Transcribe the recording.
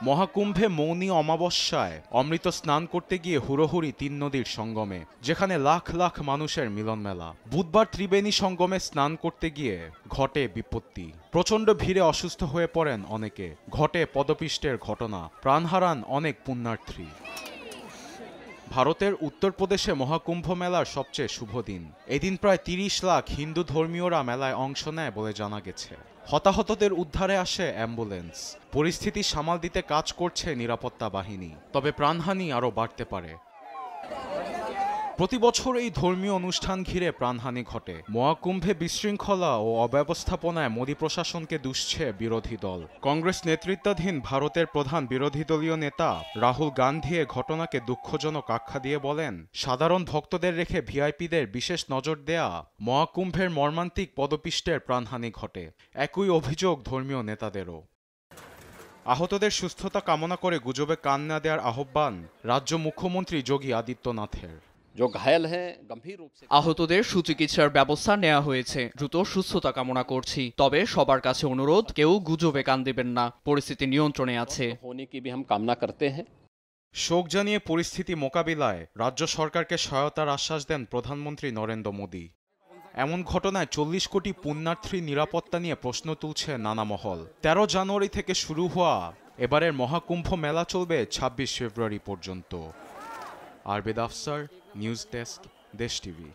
মহাকুম্ভে মৌনী অমাবস্যায় অমৃত স্নান করতে গিয়ে হুড়োহুড়ি ৩ নদীর সঙ্গমে, যেখানে লাখ লাখ মানুষের মিলন মেলা। বুধবার ত্রিবেণী সঙ্গমে স্নান করতে গিয়ে ঘটে বিপত্তি। প্রচণ্ড ভিড়ে অসুস্থ হয়ে পড়েন অনেকে, ঘটে পদপিষ্টের ঘটনা, প্রাণ হারান অনেক পুণ্যার্থী। ভারতের উত্তরপ্রদেশে মহাকুম্ভ মেলার সবচেয়ে শুভ দিন। এদিন প্রায় ৩০ লাখ হিন্দু ধর্মীয়রা মেলায় অংশ নেয় বলে জানা গেছে। হতাহতদের উদ্ধারে আসে অ্যাম্বুলেন্স। পরিস্থিতি সামাল দিতে কাজ করছে নিরাপত্তা বাহিনী, তবে প্রাণহানি আরও বাড়তে পারে। প্রতি বছর এই ধর্মীয় অনুষ্ঠান ঘিরে প্রাণহানি ঘটে। মহাকুম্ভে বিশৃঙ্খলা ও অব্যবস্থাপনায় মোদী প্রশাসনকে দুষছে বিরোধী দল। কংগ্রেস নেতৃত্বাধীন ভারতের প্রধান বিরোধী দলীয় নেতা রাহুল গান্ধী এ ঘটনাকে দুঃখজনক আখ্যা দিয়ে বলেন, সাধারণ ভক্তদের রেখে ভিআইপিদের বিশেষ নজর দেয়া মহাকুম্ভের মর্মান্তিক পদপিষ্টের প্রাণহানি ঘটে। একই অভিযোগ ধর্মীয় নেতাদেরও। আহতদের সুস্থতা কামনা করে গুজবে কান না দেওয়ার আহ্বান রাজ্য মুখ্যমন্ত্রী যোগী আদিত্যনাথের। আহতদের সুচিকিৎসার ব্যবস্থা নেওয়া হয়েছে, দ্রুত সুস্থতা কামনা করছি। তবে সবার কাছে অনুরোধ, কেউ গুজবে কান দেবেন না, পরিস্থিতি নিয়ন্ত্রণে আছে। শোক জানিয়ে পরিস্থিতি মোকাবিলায় রাজ্য সরকারকে সহায়তার আশ্বাস দেন প্রধানমন্ত্রী নরেন্দ্র মোদী। এমন ঘটনায় 40 কোটি পুণ্যার্থীর নিরাপত্তা নিয়ে প্রশ্ন তুলছে নানা মহল। 13 জানুয়ারি থেকে শুরু হওয়া এবারের মহাকুম্ভ মেলা চলবে 26 ফেব্রুয়ারি পর্যন্ত। আরবেদ আফসার, নিউজ ডেস্ক, দেশ টিভি।